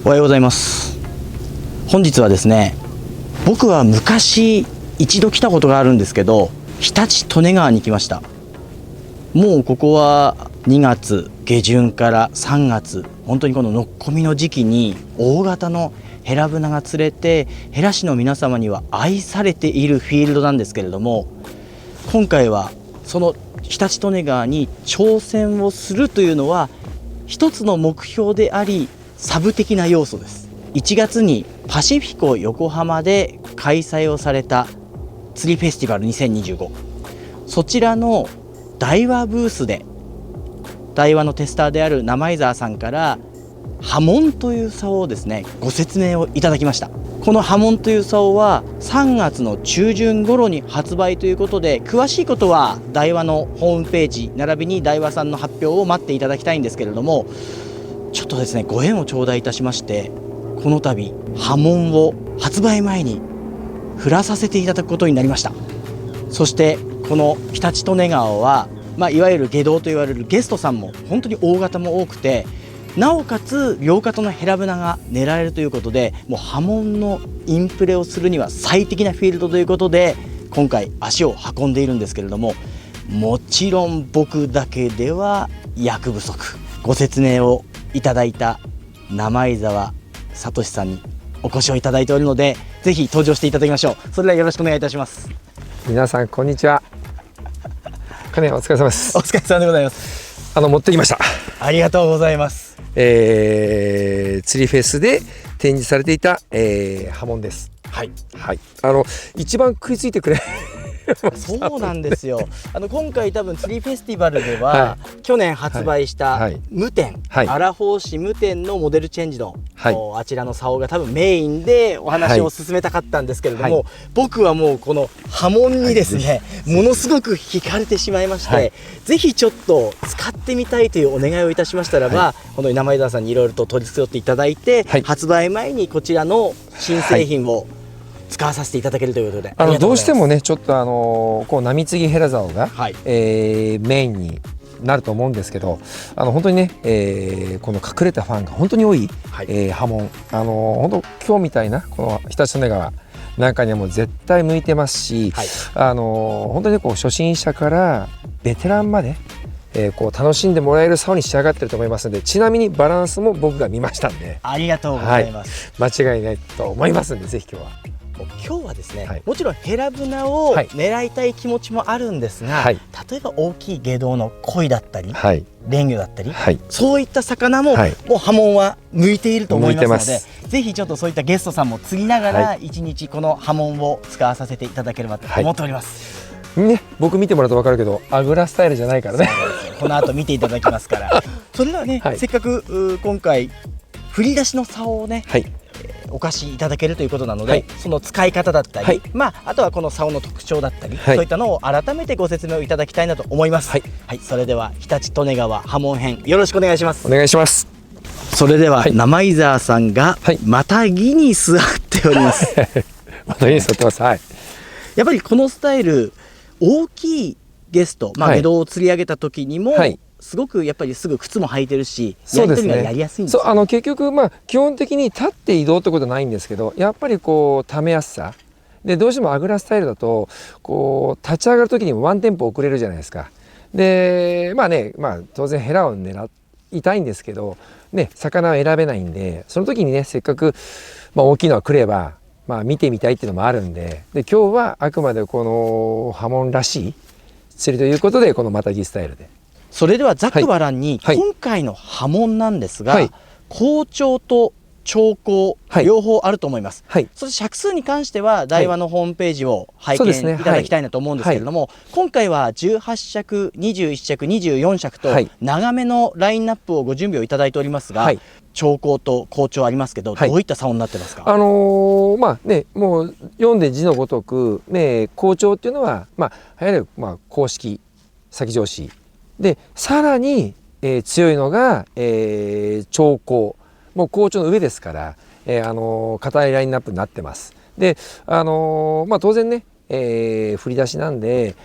おはようございます。本日はですね、僕は昔一度来たことがあるんですけど、常陸利根川に来ました。もうここは2月下旬から3月、本当にこののっこみの時期に大型のヘラブナが釣れて、ヘラ市の皆様には愛されているフィールドなんですけれども、今回はその常陸利根川に挑戦をするというのは一つの目標であり、サブ的な要素です。1月にパシフィコ横浜で開催をされた釣りフェスティバル2025、そちらの台湾ブースで台湾のテスターである生井沢さんから波紋という竿をですね、ご説明をいただきました。この波紋という竿は3月の中旬頃に発売ということで、詳しいことは台湾のホームページ並びに台湾さんの発表を待っていただきたいんですけれども、ちょっとですね、ご縁を頂戴いたしまして、この度波紋を発売前に振らさせていただくことになりました。そしてこの常陸利根川は、いわゆる下道と言われるゲストさんも本当に大型も多くて、なおかつ両肩のヘラブナが狙えるということで、もう波紋のインプレをするには最適なフィールドということで、今回足を運んでいるんですけれども、もちろん僕だけでは役不足。ご説明をいただいた生井沢聡さんにお越しをいただいておるので、ぜひ登場していただきましょう。それではよろしくお願いいたします。皆さんこんにちは。金谷お疲れ様です。お疲れ様でございます。持ってきました。ありがとうございます。釣りフェスで展示されていた、波紋です。はい、はい、一番食いついてくれそうなんですよ。今回多分釣りフェスティバルでは、去年発売した無点、荒法市無点のモデルチェンジの、あちらの竿が多分メインでお話を進めたかったんですけれども、僕はもうこの波紋にですね、ものすごく惹かれてしまいまして、ぜひちょっと使ってみたいというお願いをいたしましたらば、この生井沢さんにいろいろと取り付けていただいて、発売前にこちらの新製品を使わさせていただけるということで、どうしてもね、ちょっとこう波継ぎヘラ竿が、メインになると思うんですけど、本当にね、この隠れたファンが本当に多い、波紋、本当今日みたいなこの常陸利根川なんかにはもう絶対向いてますし、本当にこう初心者からベテランまでこう楽しんでもらえる竿に仕上がってると思いますので、ちなみにバランスも僕が見ましたんで、ありがとうございます。間違いないと思いますんで、ぜひ今日は。今日はですね、もちろんヘラブナを狙いたい気持ちもあるんですが、例えば大きい下道の鯉だったり、レンギョだったり、そういった魚も、もう波紋は向いていると思いますので、ぜひちょっとそういったゲストさんも釣りながら一日この波紋を使わさせていただければと思っております。ね、僕見てもらうと分かるけど、アグラスタイルじゃないからね。この後見ていただきますから。それではね、せっかく今回振り出しの竿をね、お貸しいただけるということなので、その使い方だったり、あとはこの竿の特徴だったり、そういったのを改めてご説明をいただきたいなと思います。それでは常陸利根川波紋編、よろしくお願いします。お願いします。それでは、生井沢さんがまたぎに座っております。またぎに座ってます。やっぱりこのスタイル、大きいゲスト、下道を釣り上げた時にも、すごくやっぱりすぐ靴も履いてるし、やり取りがやりやすいんですよ。結局基本的に立って移動ってことはないんですけど、やっぱりこうためやすさで、どうしてもアグラスタイルだとこう立ち上がる時にワンテンポ遅れるじゃないですか。で当然ヘラを狙いたいんですけどね、魚は選べないんで、その時にね、せっかく大きいのが来れば見てみたいっていうのもあるんで、今日はあくまでこの波紋らしい釣りということで、このまたぎスタイルで。それではざっくばらんに、今回の波紋なんですが、好調と長考、両方あると思います。そして尺数に関しては台湾のホームページを拝見いただきたいなと思うんですけれども、今回は18尺、21尺、24尺と長めのラインナップをご準備をいただいておりますが、長考と好調ありますけど、どういった竿になってますか？もう読んで字のごとく、好調っていうのは、いわゆる公式先上司で、さらに、強いのが、長考、もう好調の上ですから、硬いラインナップになってます。で、当然ね、振り出しなんで、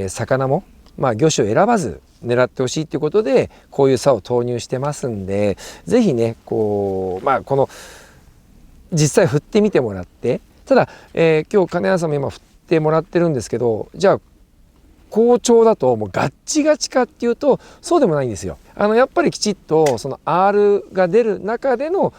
魚も、魚種を選ばず狙ってほしいっていうことでこういう竿を投入してますんで、是非ねこうこの実際振ってみてもらって、ただ、今日金谷さんも今振ってもらってるんですけど、じゃあ好調だともうガッチガチかっていうとそうでもないんですよ。やっぱりきちっとその R が出る中での、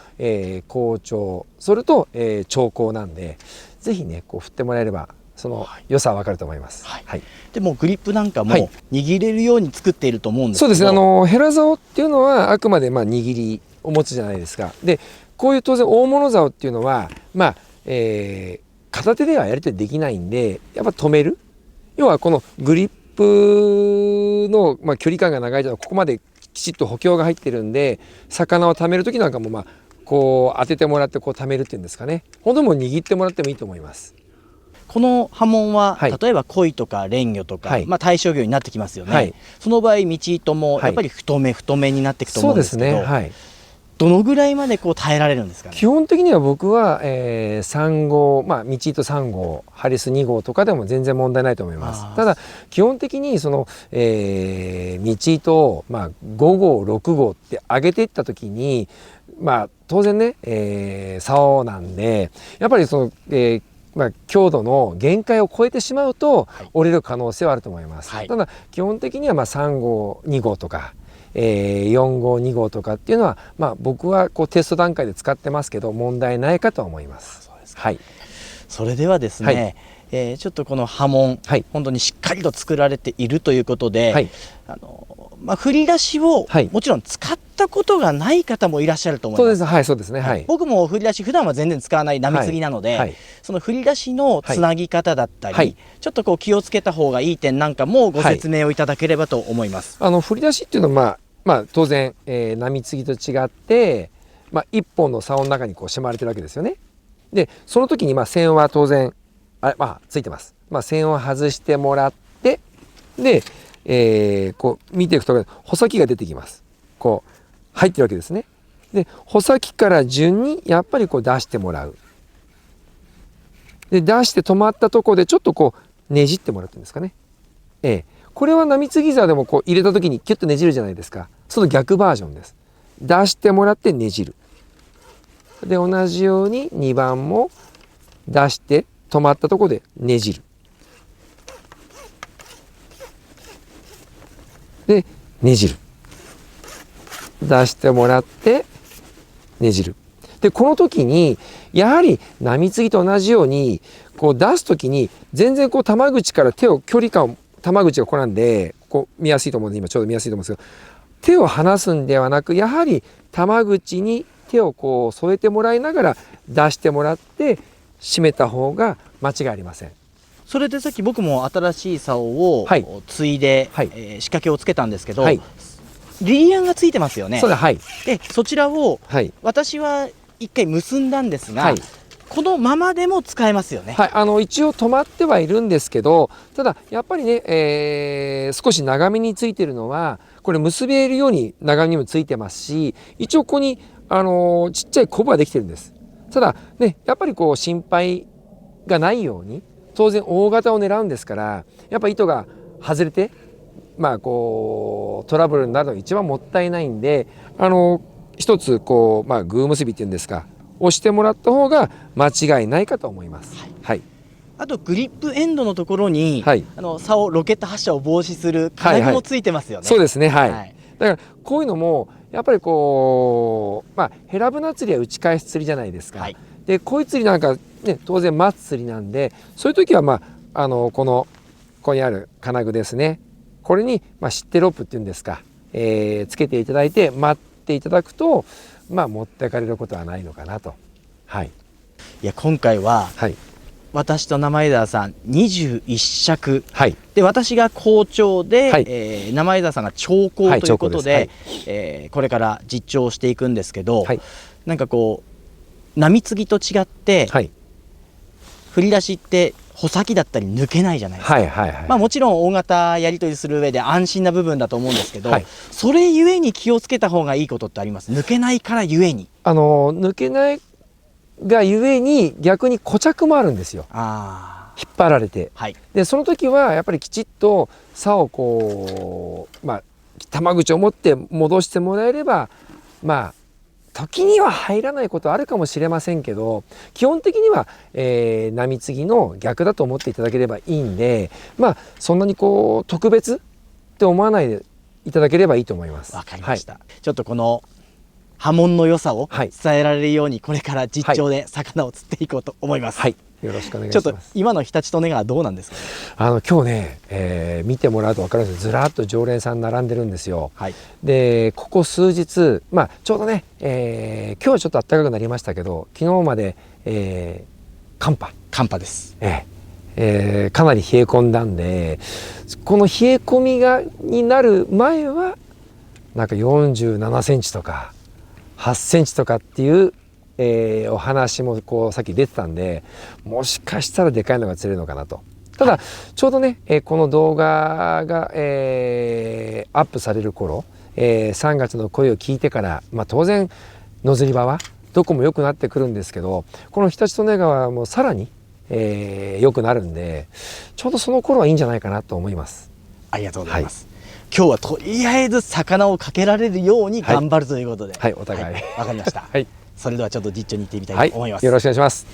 好調、それと、調光なんで、是非ねこう振ってもらえればその良さは分かると思います。はいはい、でもグリップなんかもはい握れるように作っていると思うんですけど、そうですね。ヘラ竿っていうのはあくまで握りを持つじゃないですか。でこういう当然大物竿っていうのは片手ではやり取りできないんで、やっぱ止める、要はこのグリップの、距離感が長いとここまできちっと補強が入ってるんで、魚を貯める時なんかもこう当ててもらってこう貯めるっていうんですかね、本当にもう握ってもらってもいいと思います。この波紋は、はい例えば鯉とかレン魚とか、はい対象魚になってきますよね、はい、その場合道糸もはいやっぱり太めになっていくと思うんですけど、そうですね。はい、どのぐらいまでこう耐えられるんですかね。基本的には僕は、3号、道糸3号ハリス2号とかでも全然問題ないと思います。ただ基本的にその、道糸を、5号6号って上げていった時に当然ね、竿なんでやっぱりその、強度の限界を超えてしまうと折れる可能性はあると思います。はい、ただ基本的には3号2号とか4号2号とかっていうのは、僕はこうテスト段階で使ってますけど問題ないかと思います。そうですか。はい、それではですね、ちょっとこの波紋、はい、本当にしっかりと作られているということで、はい、振り出しを、はいもちろん使ったことがない方もいらっしゃると思います。そうです。はい、そうですね。はい、僕も振り出し普段は全然使わない波継ぎなので、はい、その振り出しのつなぎ方だったり、はいちょっとこう気をつけた方がいい点なんかもご説明をいただければと思います。振り出しっていうのは当然、波継ぎと違って、一本の竿の中にこうしまわれてるわけですよね。でその時に線は当然ついてます。線を外してもらってで、こう見ていくと穂先が出てきます。こう入ってるわけですね。で穂先から順にやっぱりこう出してもらう。で出して止まったところでちょっとこうねじってもらってるんですかね。これは波継ぎ竿でもこう入れた時にキュッとねじるじゃないですか。その逆バージョンです。出してもらってねじる。で同じように2番も出して止まったところでねじる。でねじる。出してもらってねじる。でこの時にやはり波継ぎと同じようにこう出す時に全然こう玉口から距離感を玉口がここなんでこう見やすいと思うんで今ちょうど見やすいと思うんですけど、手を離すんではなくやはり玉口に手をこう添えてもらいながら出してもらって締めた方が間違いありません。それでさっき僕も新しい竿をはい継いで、はい仕掛けをつけたんですけど、はいリリアンがついてますよね。そうだ。はいでそちらをはい私は一回結んだんですが、はいこのままでも使えますよね。はい、一応止まってはいるんですけど、ただやっぱりね、少し長めについてるのはこれ結べるように長めにもついてますし、一応ここに、ちっちゃいコブができてるんです。ただねやっぱりこう心配がないように当然大型を狙うんですからやっぱ糸が外れてこうトラブルになるのが一番もったいないんで一つこうグー結びっていうんですか押してもらった方が間違いないかと思います。はい、あとグリップエンドのところに、はい竿ロケット発射を防止する金具もついてますよね。そうですね。はい、はい、だからこういうのもやっぱりこうヘラブナ釣りは打ち返し釣りじゃないですか。はい、でこういう釣りなんかね当然待つ釣りなんでそういう時はここにある金具ですね。これにシッテロープっていうんですか、つけていただいて待っていただくと持ってかれることはないのかなと。はい。いや今回は、はい、私と生枝さん21尺、はい、で私が好調で、はい生枝さんが長考ということで、はいこれから実調していくんですけど、はい、なんかこう波継ぎと違って、はい、振り出しって穂先だったり抜けないじゃないですか。はいはいはい、もちろん大型やり取りする上で安心な部分だと思うんですけど、はい、それゆえに気をつけた方がいいことってあります？抜けないからゆえに。抜けないがゆえに逆に固着もあるんですよ。引っ張られて、はい、でその時はやっぱりきちっと竿をこう玉口を持って戻してもらえれば、まあ時には入らないことあるかもしれませんけど、基本的には、波継ぎの逆だと思っていただければいいんで、まあそんなにこう特別って思わないでいただければいいと思います。わかりました、ちょっとこの波紋の良さをはい伝えられるように、これから実調で魚を釣っていこうと思います。はい、よろしくお願いちょっとします。今の常陸利根川どうなんですか？今日ね、見てもらうと分かるんですけど、ずらっと常連さん並んでるんですよ。はい。でここ数日、まあちょうどね、今日はちょっと暖かくなりましたけど、昨日まで、寒波です。かなり冷え込んだんで、この冷え込みになる前はなんか47センチとか8センチとかっていう、お話もこうさっき出てたんで、もしかしたらでかいのが釣れるのかなと。ただちょうどね、この動画が、アップされる頃、3月の声を聞いてから、まあ、当然野釣り場はどこも良くなってくるんですけど、この常陸利根川もさらに良くなるんで、ちょうどその頃はいいんじゃないかなと思います。ありがとうございます。今日はとりあえず魚をかけられるように頑張るということで、はい、お互い、わかりました。はい、それではちょっと実況に行ってみたいと思います。よろしくお願いします。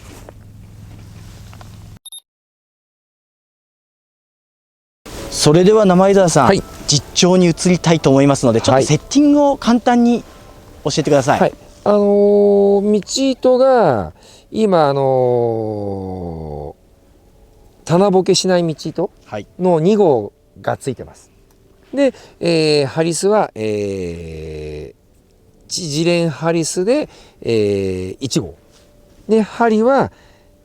それでは生井沢さん、はい、実況に移りたいと思いますので、ちょっとセッティングを簡単に教えてください。はい、道糸が今棚ぼけしない道糸の2号がついてます。で、ハリスは、自連ハリスで、1号で、針は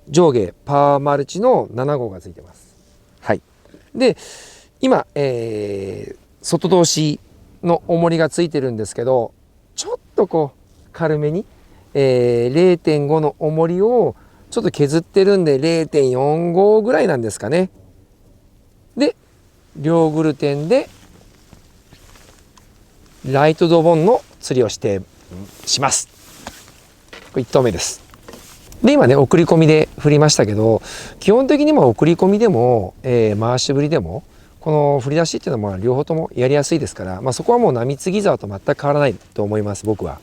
上下パワーマルチの7号がついてます。はい、で今、外通しの重りがついてるんですけど、ちょっとこう軽めに、0.5 の重りをちょっと削ってるんで 0.45 ぐらいなんですかね。で両グルテンでライトドボンの釣りをします。これ1投目です。で今ね送り込みで振りましたけど、基本的にも送り込みでも、回し振りでもこの振り出しっていうのは両方ともやりやすいですから、まあ、そこはもう波継ぎ竿と全く変わらないと思います、僕は。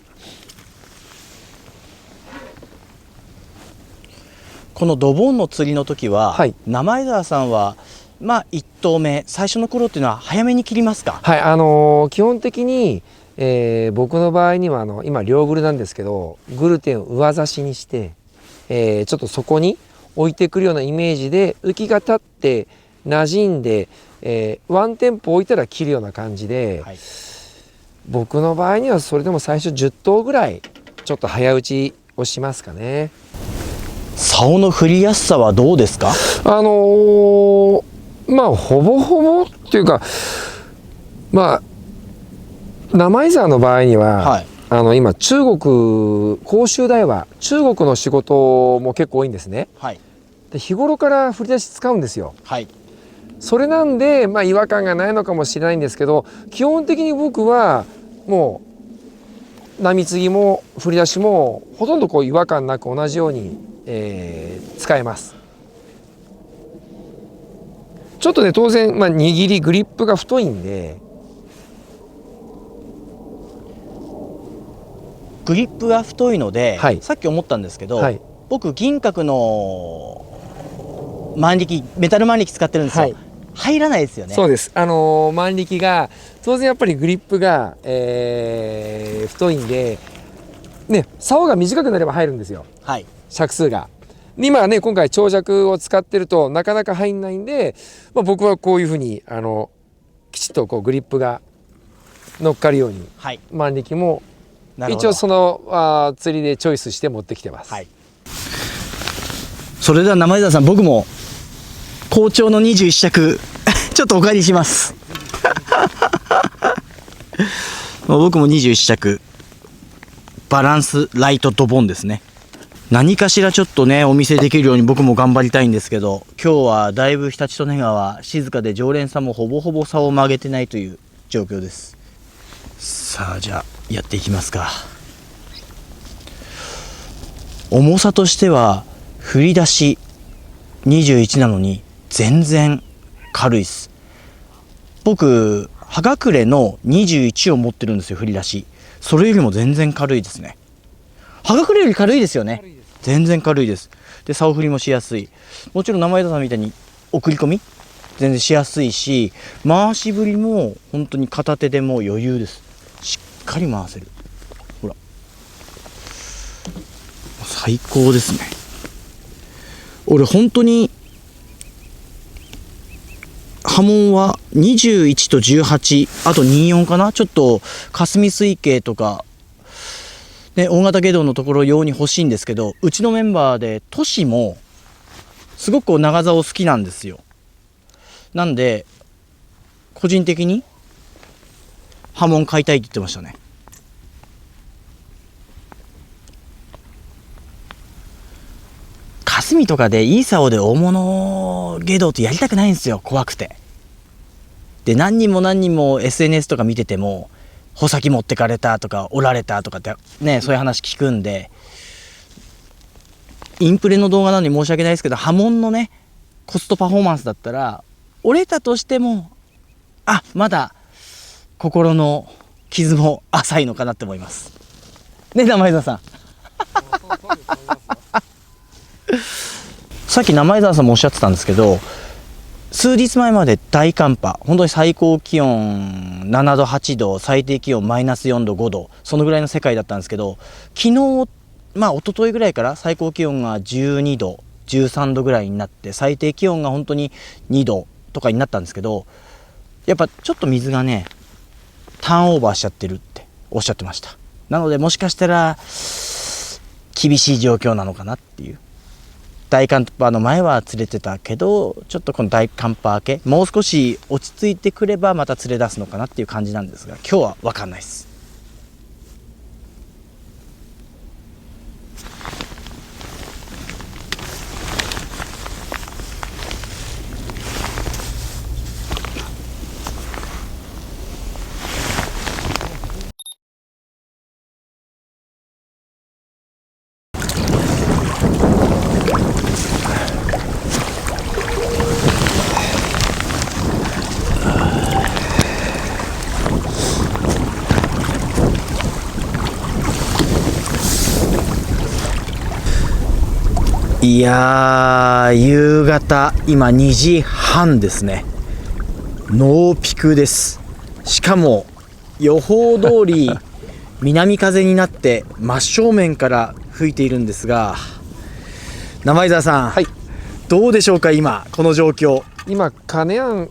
このドボンの釣りの時は、はい、生井沢さんはまあ1投目最初の頃っていうのは早めに切りますか？はい、基本的に、僕の場合には今両グルなんですけど、グルテンを上差しにして、ちょっとそこに置いてくるようなイメージで浮きが立って馴染んで、ワンテンポ置いたら切るような感じで、はい、僕の場合にはそれでも最初10投ぐらいちょっと早打ちをしますかね。竿の振りやすさはどうですか？まあほぼほぼっていうか、まあ生井沢の場合には、はい、今中国広州大は中国の仕事も結構多いんですね。はい、で日頃から振り出し使うんですよ。はい、それなんで、まあ、違和感がないのかもしれないんですけど、基本的に僕はもう波継ぎも振り出しもほとんどこう違和感なく同じように、使えます。ちょっとね当然、まあ、握りグリップが太いんで、グリップが太いので、はい、さっき思ったんですけど、はい、僕銀閣の万力メタル万力使ってるんですよ。はい、入らないですよね。そうです。万力が当然やっぱりグリップが、太いんでね、竿が短くなれば入るんですよ。はい、尺数が。今はね今回長尺を使ってるとなかなか入んないんで、まあ、僕はこういうふうにきちっとこうグリップが乗っかるように、はい、万力も一応その釣りでチョイスして持ってきてます。はい、それでは生井沢さん、僕も好調の21尺ちょっとお借りします僕も21尺バランスライトドボンですね。何かしらちょっとねお見せできるように僕も頑張りたいんですけど、今日はだいぶ常陸利根川静かで常連さんもほぼほぼ竿を曲げてないという状況です。さあじゃあやっていきますか。重さとしては振り出し21なのに全然軽いっす。僕葉隠れの21を持ってるんですよ、振り出し。それよりも全然軽いですね。葉隠れより軽いですよね。全然軽いです。で、竿振りもしやすい。もちろん生枝さんみたいに送り込み全然しやすいし、回し振りも本当に片手でもう余裕です。しっかり回せる。ほら、最高ですね。俺本当に波紋は21と18、あと24かな。ちょっと霞水系とかね、大型下道のところ用に欲しいんですけど、うちのメンバーでトシもすごく長竿好きなんですよ。なんで個人的に波紋買いたいって言ってましたね。霞とかでいい竿で大物下道ってやりたくないんですよ、怖くて。で、何人も SNS とか見てても穂先持ってかれたとか折られたとかってね、そういう話聞くんで、インプレの動画なのに申し訳ないですけど、波紋のねコストパフォーマンスだったら折れたとしても、まだ心の傷も浅いのかなって思いますね、生枝さん。さっき生枝さんもおっしゃってたんですけど、数日前まで大寒波、本当に最高気温7度8度、最低気温マイナス4度5度、そのぐらいの世界だったんですけど、昨日一昨日ぐらいから最高気温が12度13度ぐらいになって、最低気温が本当に2度とかになったんですけど、やっぱちょっと水がねターンオーバーしちゃってるっておっしゃってました。なのでもしかしたら厳しい状況なのかなっていう。大寒波の前は釣れてたけど、ちょっとこの大寒波明けもう少し落ち着いてくればまた釣れ出すのかなっていう感じなんですが、今日は分かんないです。いやー、夕方今2時半ですね。ノーピクです。しかも予報通り南風になって真正面から吹いているんですが、生井沢さん、はい、どうでしょうか今この状況。今金谷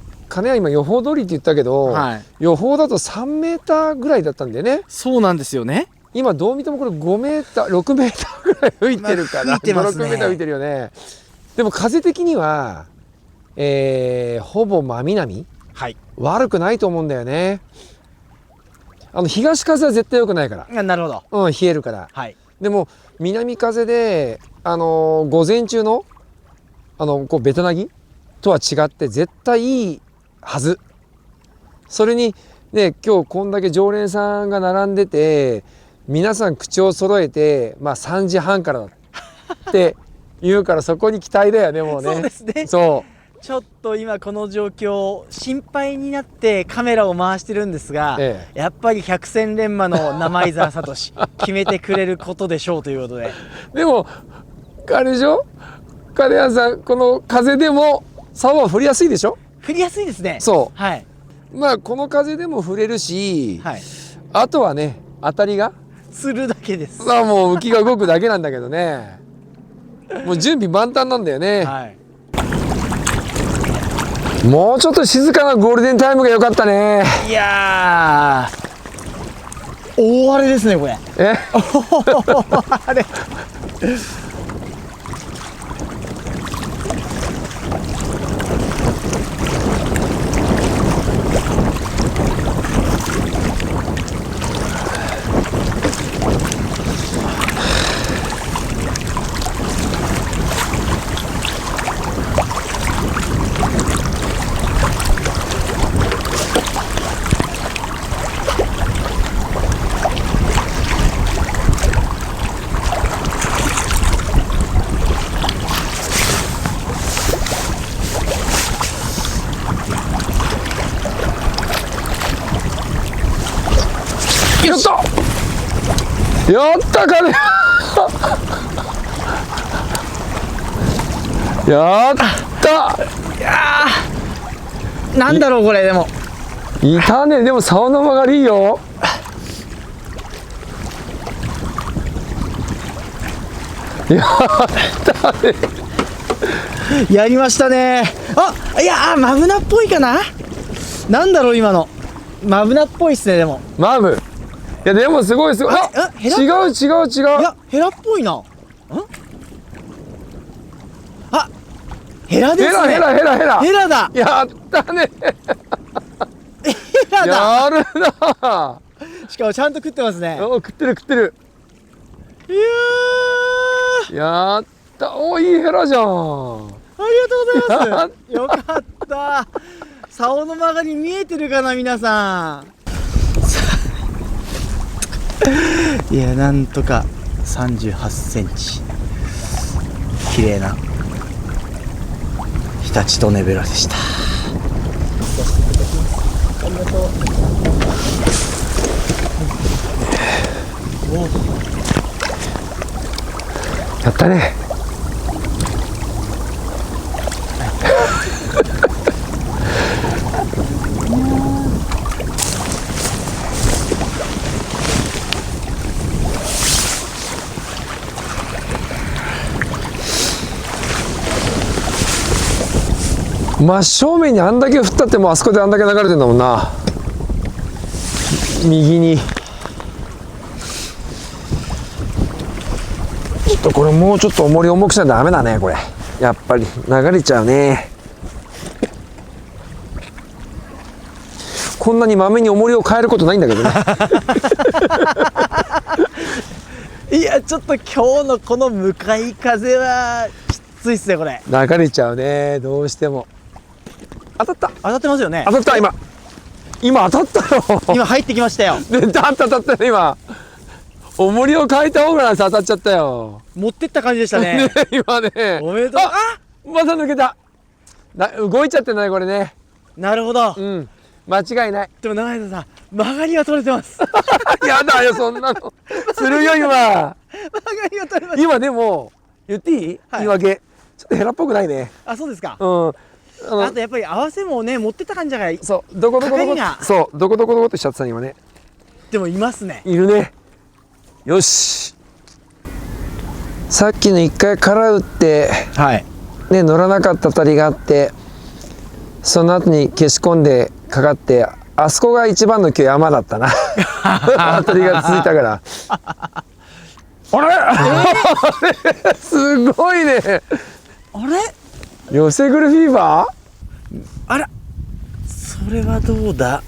今予報通りって言ったけど、はい、予報だと3メーターぐらいだったんでね。そうなんですよね。今どう見てもこれ5メーター6メーターぐらい吹いてるから、吹いてますね。6メーター吹いてるよね。でも風的には、ほぼ真南、はい、悪くないと思うんだよね。東風は絶対良くないから。なるほど。冷えるから、はい、でも南風で、午前中のこうベタなぎとは違って絶対いいはず。それにね、今日こんだけ常連さんが並んでて皆さん口を揃えて、3時半からだって言うから、そこに期待だよね、もうね。そうですね。そう。ちょっと今この状況心配になってカメラを回してるんですが、やっぱり百戦錬磨の生井沢聡決めてくれることでしょうということで。でもあれでしょ、金谷さん、この風でも竿は振りやすいでしょ。振りやすいですね。そう、はい、この風でも振れるし、はい、あとはね、当たりがするだけです。もう浮きが動くだけなんだけどね。もう準備万端なんだよね。はい、もうちょっと静かなゴールデンタイムが良かったね。いやー、大荒れですねこれ。大荒れ。やったかねやったなんだろうこれでも。いたね。でも竿の曲がりいいよ。やったね。やりましたね。あ、いやマブナっぽいかな。なんだろう今の。マブナっぽいっすねでも。マム。いやでもすごいすごい。ヘラ。違う違う違う。いやヘラっぽいな。あ、ヘラですね。ヘラヘラヘラヘラだ。やったね。ヘラだ。やるな。しかもちゃんと食ってますね。お、食ってる食ってる。いややった。お、いいヘラじゃん。ありがとうございます。よかった。竿の曲がり見えてるかな皆さん。いやなんとか38センチ。綺麗な日立とネベラでした。ありがとう。やったね。真正面にあんだけ降ったってもうあそこであんだけ流れてるんだもんな。右にちょっとこれもうちょっと重り重くしないとダメだね。これやっぱり流れちゃうね。こんなにまめに重りを変えることないんだけどね。いやちょっと今日のこの向かい風はきついっすねこれ。流れちゃうねどうしても。当たった。当たってますよね。当たった。今当たったよ。今入ってきましたよ。で当たったよ今。重りを変えた方が当たっちゃったよ。持ってった感じでしたね。今ね。おめでとう。また抜けた。動いちゃってないこれね。なるほど。うん。間違いない。でも永井さん曲がりは取れてます。やだよそんなの。するよ今。曲がりは取れました。今でも言っていい？言い訳。ちょっとヘラっぽくないね。あ、そうですか。うん。あとやっぱり合わせもね持ってった感じがそうどこどこどこそうどこどこどこってしちゃってた今ね。でもいますね。いるね。よし。さっきの一回空打ってはいね乗らなかった当たりがあって、その後に消し込んでかかって、あそこが一番の今日山だったな。当たりが続いたから。あれ、すごいね。あれ寄せグルフィーバー。あらそれはどうだ。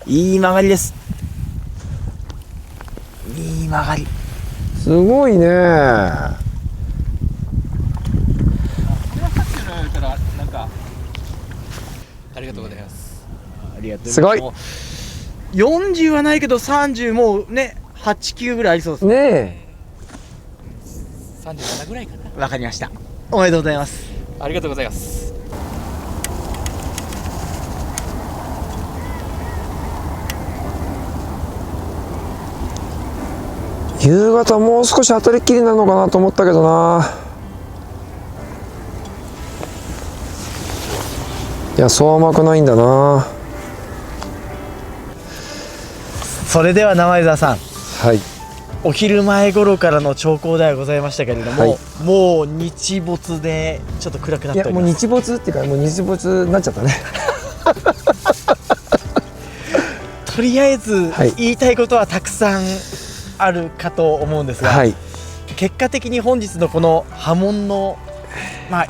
いい曲がりです。いい曲がり。すごいね。ありがとうございます。ありがとうございます。すごい。 40はないけど30もうね8、9ぐらいありそうですね。ね37ぐらいかな。わかりました。おめでとうございます。ありがとうございます。夕方もう少し当たりっきりなのかなと思ったけどな。いやそう甘くないんだな。それでは生井沢さん、はい。お昼前頃からの兆候ではございましたけれども、はいもう日没でちょっと暗くなっております。いやもう日没っていうかもう日没になっちゃったね。とりあえずはい言いたいことはたくさんあるかと思うんですが、はい。結果的に本日のこの波紋の、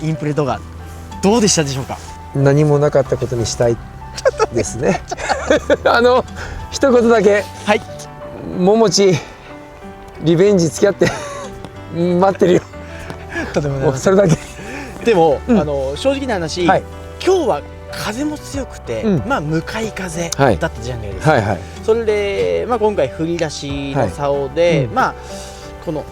インプレ動画どうでしたでしょうか。何もなかったことにしたいですね。一言だけ。はい。ももちリベンジ付き合って待ってるよ。とてももうそれだけ。でも、うん正直な話、はい今日は風も強くて、うん向かい風だはいったじゃないですか。はいはい。それで、今回振り出しの竿で、はいうんこの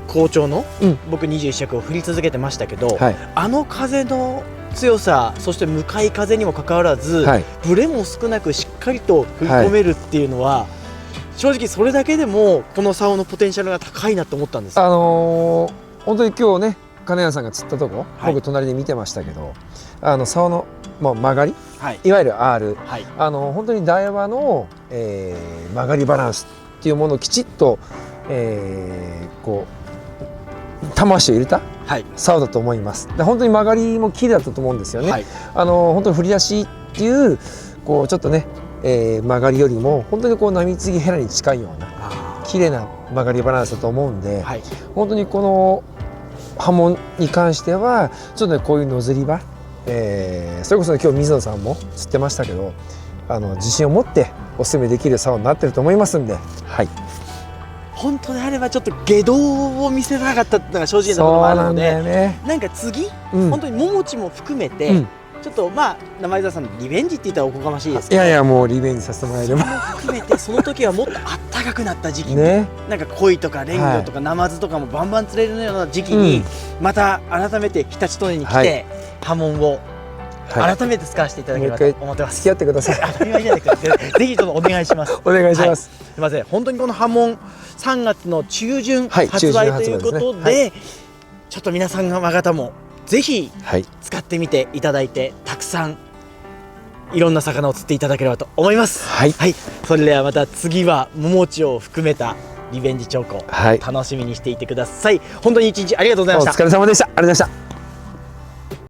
好調の、うん僕21尺を振り続けてましたけど、はいあの風の強さ、そして向かい風にもかかわらず、はい。ブレも少なくしっかりと振り込めるっていうのは、正直それだけでもこの竿のポテンシャルが高いなと思ったんです。本当に今日ね金谷さんが釣ったとこ、はい、僕隣で見てましたけど竿の、曲がり、はい、いわゆる R、はい、本当に台場の、曲がりバランスっていうものをきちっと、こう魂を入れた竿だと思います。で本当に曲がりも綺麗だったと思うんですよね。はい、本当に振り出しっていうこうちょっとね、曲がりよりも本当にこう波継ぎヘラに近いような綺麗な曲がりバランスだと思うんで、はい、本当にこの波紋に関してはちょっとねこういうノズリ場、それこそ、ね、今日水野さんも釣ってましたけど自信を持っておすすめできる竿になってると思いますんで、はい、本当であればちょっと下道を見せたかったっていうのが正直なところもあるので、なんか次、本当に桃地も含めて、ちょっとまあ生井沢さんリベンジって言ったらおこがましいですけど、いやいやもうリベンジさせてもらえれば含めてその時はもっとあったかくなった時期に、なんか鯉とかレンギョとかナマズとかもバンバン釣れるような時期に、また改めて日立利根に来て、波紋を改めて使わせていただければと思ってます。付き合ってください。当たり前じゃないですか。ぜひちょっとお願いします。お願いします。すみません。本当にこの波紋3月の中旬発売ということで、ちょっと皆さん方もぜひ使ってみていただいて、たくさんいろんな魚を釣っていただければと思います。はい。それではまた次は桃地を含めたリベンジ兆候、楽しみにしていてください。本当に一日ありがとうございました。お疲れ様でした。ありがとうございました。